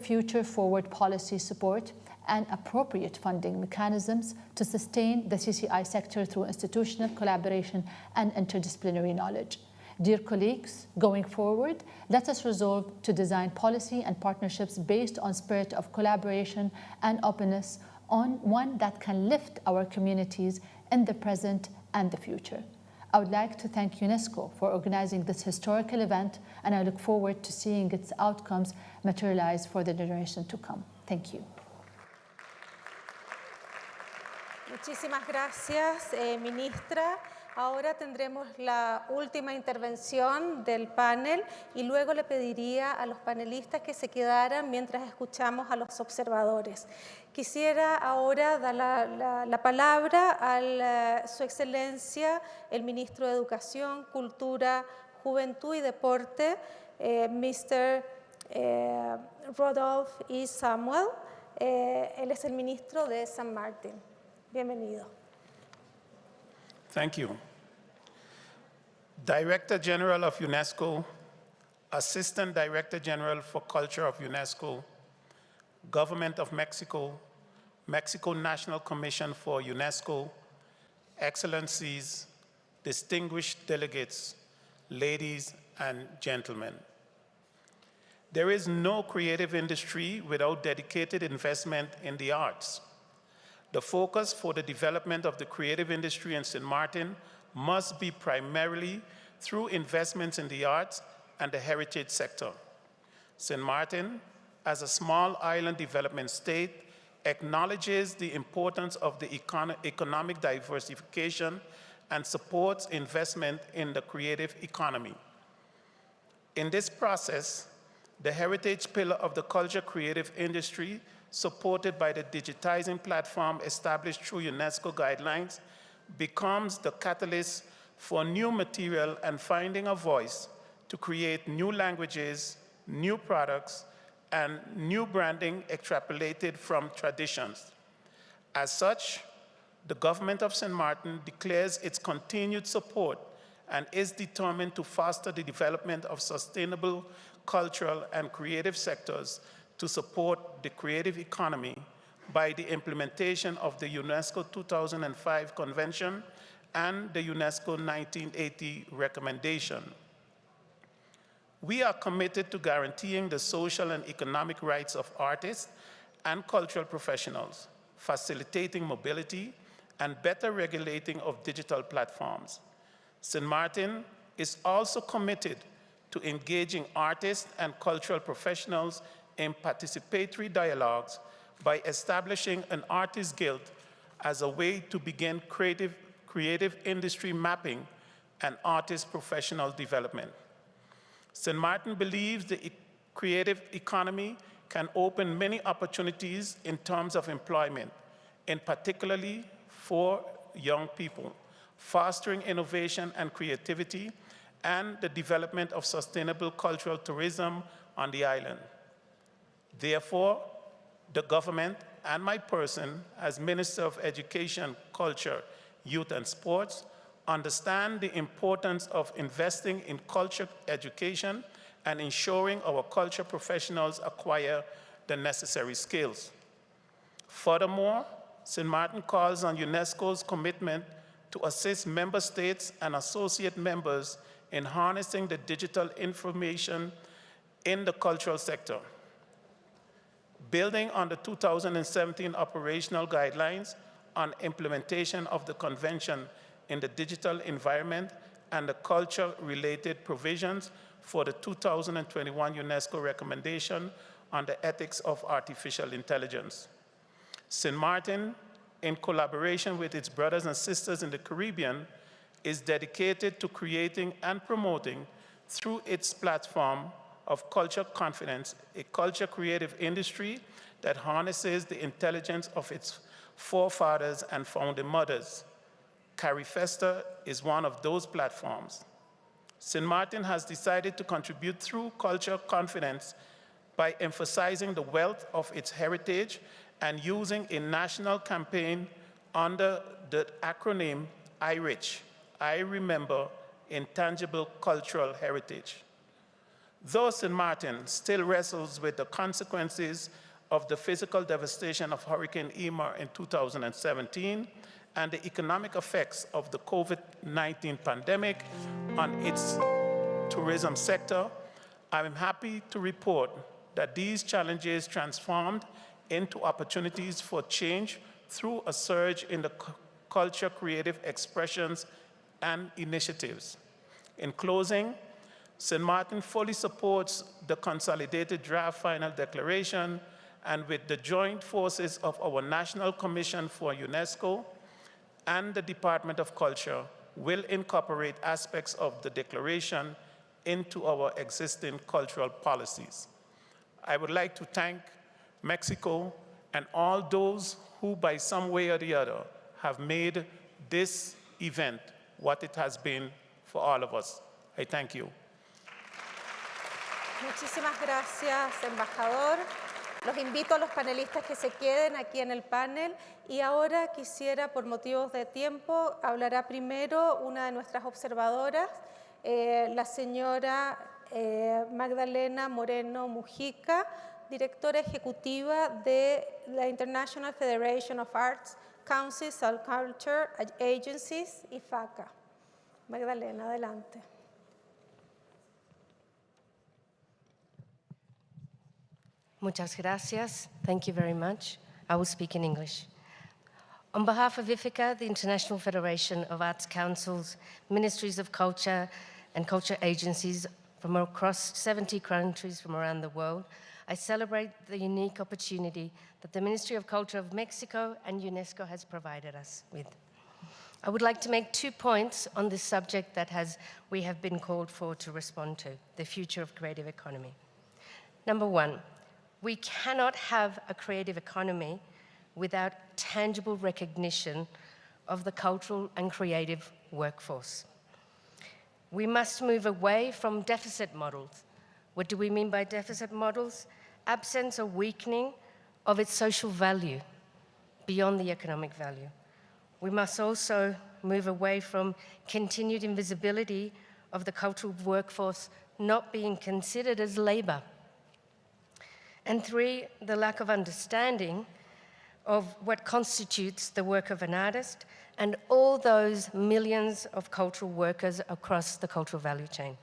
future-forward policy support and appropriate funding mechanisms to sustain the CCI sector through institutional collaboration and interdisciplinary knowledge. Dear colleagues, going forward, let us resolve to design policy and partnerships based on spirit of collaboration and openness, on one that can lift our communities in the present and the future. I would like to thank UNESCO for organizing this historical event, and I look forward to seeing its outcomes materialize for the generation to come. Thank you. Muchísimas gracias, ministra. Ahora tendremos la última intervención del panel y luego le pediría a los panelistas que se quedaran mientras escuchamos a los observadores. Quisiera ahora dar la palabra a Su Excelencia, el Ministro de Educación, Cultura, Juventud y Deporte, Mr. Rodolphe E. Samuel. Él es el ministro de San Martín. Bienvenido. Thank you. Director General of UNESCO, Assistant Director General for Culture of UNESCO, Government of Mexico, Mexico National Commission for UNESCO, Excellencies, distinguished delegates, ladies and gentlemen. There is no creative industry without dedicated investment in the arts. The focus for the development of the creative industry in St. Martin must be primarily through investments in the arts and the heritage sector. St. Martin, as a small island development state, acknowledges the importance of the economic diversification and supports investment in the creative economy. In this process, the heritage pillar of the culture creative industry, supported by the digitizing platform established through UNESCO guidelines, becomes the catalyst for new material and finding a voice to create new languages, new products, and new branding extrapolated from traditions. As such, the government of St. Martin declares its continued support and is determined to foster the development of sustainable cultural and creative sectors to support the creative economy by the implementation of the UNESCO 2005 Convention and the UNESCO 1980 recommendation. We are committed to guaranteeing the social and economic rights of artists and cultural professionals, facilitating mobility, and better regulating of digital platforms. St. Martin is also committed to engaging artists and cultural professionals in participatory dialogues by establishing an artist guild as a way to begin creative industry mapping and artist professional development. St. Martin believes the creative economy can open many opportunities in terms of employment, and particularly for young people, fostering innovation and creativity, and the development of sustainable cultural tourism on the island. Therefore, the government and my person, as Minister of Education, Culture, Youth and Sports, understand the importance of investing in culture education and ensuring our culture professionals acquire the necessary skills. Furthermore, St. Martin calls on UNESCO's commitment to assist member states and associate members in harnessing the digital information in the cultural sector. Building on the 2017 operational guidelines on implementation of the Convention in the digital environment and the culture-related provisions for the 2021 UNESCO recommendation on the ethics of artificial intelligence. St. Martin, in collaboration with its brothers and sisters in the Caribbean, is dedicated to creating and promoting, through its platform of Culture Confidence, a culture creative industry that harnesses the intelligence of its forefathers and founding mothers. CariFesta is one of those platforms. St. Martin has decided to contribute through Culture Confidence by emphasizing the wealth of its heritage and using a national campaign under the acronym I-RICH, I Remember Intangible Cultural Heritage. Though St. Martin still wrestles with the consequences of the physical devastation of Hurricane Irma in 2017 and the economic effects of the COVID-19 pandemic on its tourism sector, I am happy to report that these challenges transformed into opportunities for change through a surge in the culture creative expressions and initiatives. In closing, St. Martin fully supports the consolidated draft final declaration, and with the joint forces of our National Commission for UNESCO and the Department of Culture, will incorporate aspects of the declaration into our existing cultural policies. I would like to thank Mexico and all those who, by some way or the other, have made this event what it has been for all of us. I thank you. Muchísimas gracias, embajador. Los invito a los panelistas que se queden aquí en el panel y ahora quisiera, por motivos de tiempo, hablará primero una de nuestras observadoras, la señora Magdalena Moreno Mujica, directora ejecutiva de la International Federation of Arts Councils and Culture Agencies, IFACA. Magdalena, adelante. Muchas gracias. Thank you very much. I will speak in English. On behalf of IFICA, the International Federation of Arts Councils, Ministries of Culture and Culture Agencies from across 70 countries from around the world, I celebrate the unique opportunity that the Ministry of Culture of Mexico and UNESCO has provided us with. I would like to make 2 points on this subject that we have been called for to respond to, the future of creative economy. Number 1, we cannot have a creative economy without tangible recognition of the cultural and creative workforce. We must move away from deficit models. What do we mean by deficit models? Absence or weakening of its social value beyond the economic value. We must also move away from continued invisibility of the cultural workforce not being considered as labor. And 3, the lack of understanding of what constitutes the work of an artist and all those millions of cultural workers across the cultural value chain.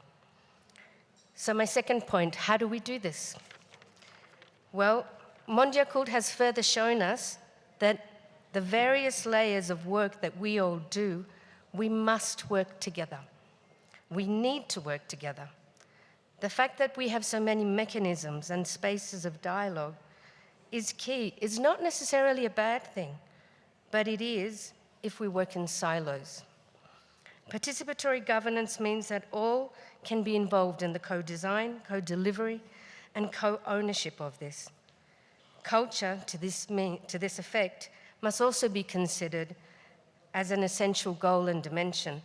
So my second point, how do we do this? Well, Mondiacult has further shown us that the various layers of work that we all do, we must work together. We need to work together. The fact that we have so many mechanisms and spaces of dialogue is key. It's not necessarily a bad thing, but it is if we work in silos. Participatory governance means that all can be involved in the co-design, co-delivery, and co-ownership of this. Culture, to this effect, must also be considered as an essential goal and dimension.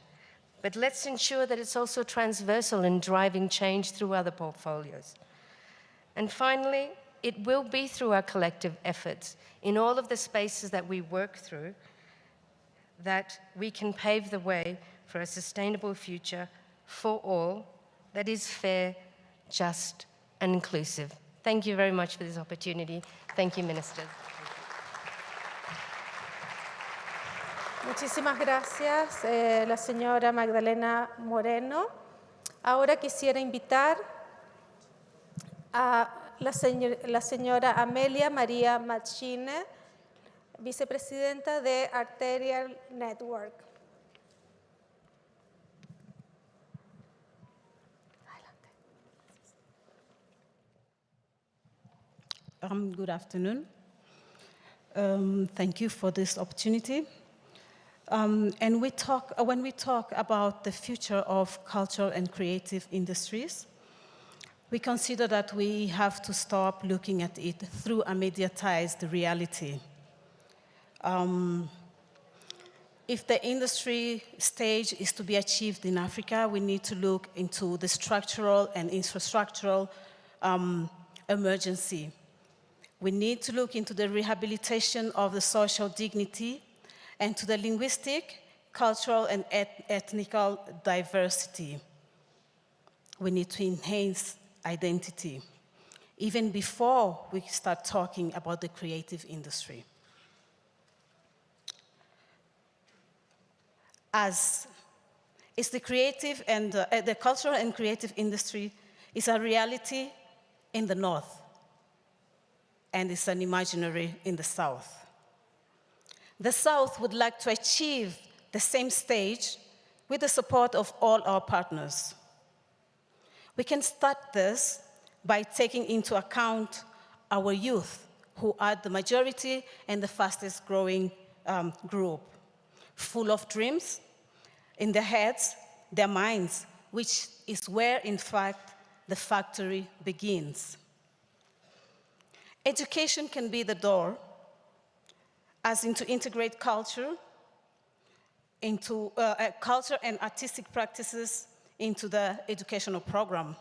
But let's ensure that it's also transversal in driving change through other portfolios. And finally, it will be through our collective efforts in all of the spaces that we work through that we can pave the way for a sustainable future for all that is fair, just, and inclusive. Thank you very much for this opportunity. Thank you, Ministers. Muchísimas gracias, la señora Magdalena Moreno. Ahora quisiera invitar a la señora Amelia María Machine, vicepresidenta de Arterial Network. Good afternoon. Thank you for this opportunity. And when we talk about the future of cultural and creative industries, we consider that we have to stop looking at it through a mediatized reality. If the industry stage is to be achieved in Africa, we need to look into the structural and infrastructural emergency. We need to look into the rehabilitation of the social dignity and to the linguistic, cultural, and ethnical diversity. We need to enhance identity, even before we start talking about the creative industry. As is the creative and the cultural and creative industry is a reality in the North, and it's an imaginary in the South. The South would like to achieve the same stage with the support of all our partners. We can start this by taking into account our youth, who are the majority and the fastest growing group, full of dreams in their heads, their minds, which is where, in fact, the factory begins. Education can be the door, as in to integrate culture into culture and artistic practices into the educational program.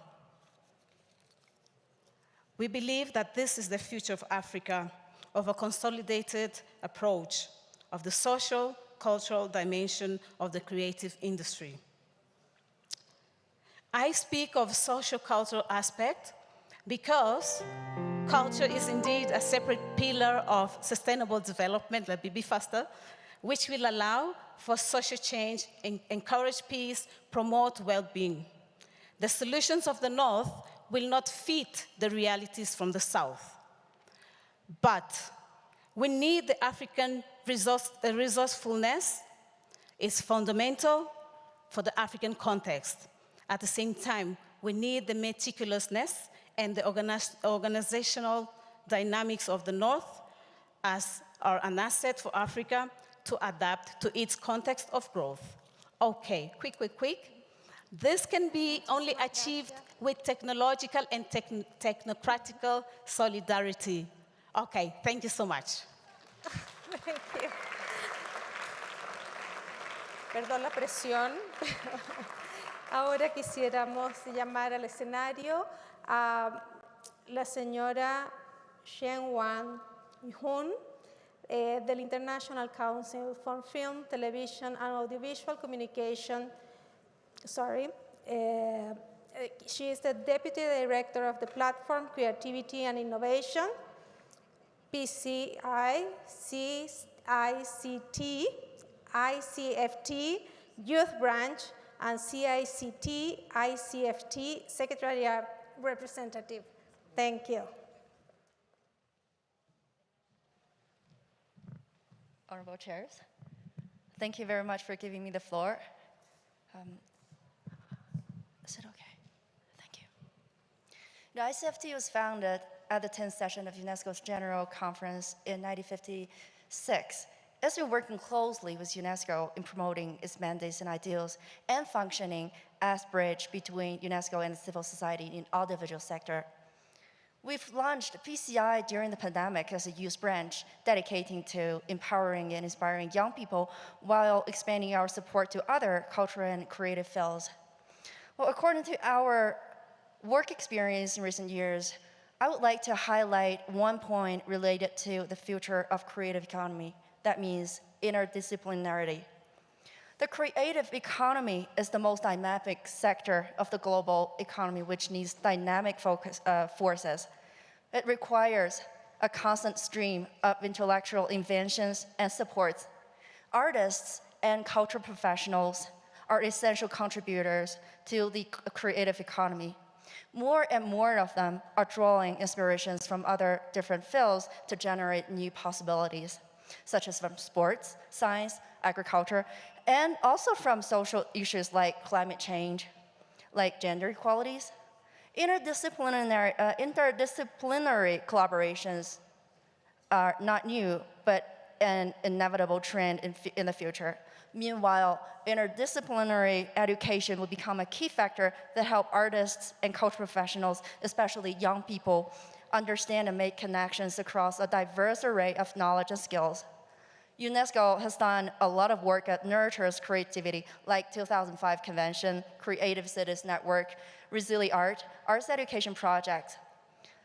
We believe that this is the future of Africa, of a consolidated approach of the social, cultural dimension of the creative industry. I speak of social cultural aspect because culture is indeed a separate pillar of sustainable development, let me be faster, which will allow for social change, encourage peace, promote well-being. The solutions of the North will not fit the realities from the South. But we need the African resourcefulness is fundamental for the African context. At the same time, we need the meticulousness and the organizational dynamics of the North as an asset for Africa to adapt to its context of growth. Okay, quick. This can be only achieved with technological and technocratical solidarity. Okay, thank you so much. Thank you. Perdón la presión. Ahora quisiéramos llamar al escenario a la señora Shen Wan Hun del International Council for Film, Television, and Audiovisual Communication. She is the Deputy Director of the Platform Creativity and Innovation, PCI, CICT, ICFT, Youth Branch, and CICT, ICFT Secretariat Representative. Thank you. Honorable chairs, thank you very much for giving me the floor. Is it okay? Thank you. The ICFT was founded at the 10th session of UNESCO's General Conference in 1956. It's been working closely with UNESCO in promoting its mandates and ideals and functioning as bridge between UNESCO and civil society in the audiovisual sector. We've launched PCI during the pandemic as a youth branch dedicating to empowering and inspiring young people while expanding our support to other cultural and creative fields. Well, according to our work experience in recent years, I would like to highlight one point related to the future of creative economy. That means interdisciplinarity. The creative economy is the most dynamic sector of the global economy, which needs dynamic forces. It requires a constant stream of intellectual inventions and supports. Artists and cultural professionals are essential contributors to the creative economy. More and more of them are drawing inspirations from other different fields to generate new possibilities, such as from sports, science, agriculture, and also from social issues like climate change, like gender equalities. Interdisciplinary collaborations are not new, but an inevitable trend in the future. Meanwhile, interdisciplinary education will become a key factor that help artists and cultural professionals, especially young people, understand and make connections across a diverse array of knowledge and skills. UNESCO has done a lot of work that nurtures creativity, like 2005 Convention, Creative Cities Network, Resilient Art, Arts Education Project.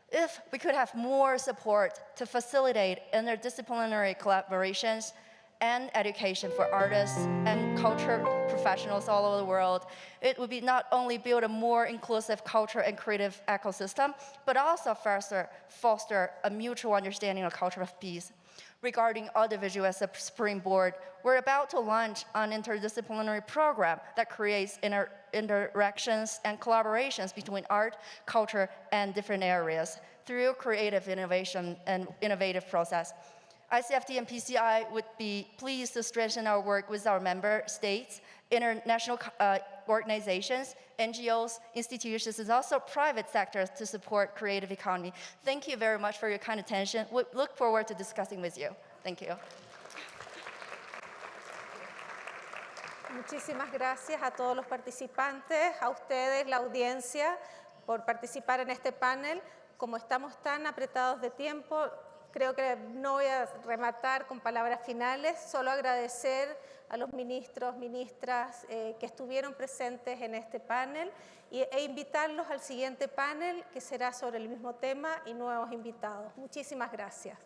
If we could have more support to facilitate interdisciplinary collaborations and education for artists and culture professionals all over the world, it would be not only build a more inclusive culture and creative ecosystem, but also foster a mutual understanding of culture of peace. Regarding audiovisual as a springboard, we're about to launch an interdisciplinary program that creates interactions and collaborations between art, culture, and different areas through creative innovation and innovative process. ICFT and PCI would be pleased to strengthen our work with our member states, international organizations, NGOs, institutions, and also private sectors to support creative economy. Thank you very much for your kind attention. We look forward to discussing with you. Thank you. Muchísimas gracias a todos los participantes, a ustedes, la audiencia, por participar en este panel. Como estamos tan apretados de tiempo, creo que no voy a rematar con palabras finales, solo agradecer a los ministros, ministras que estuvieron presentes en este panel e invitarlos al siguiente panel que será sobre el mismo tema y nuevos invitados. Muchísimas gracias.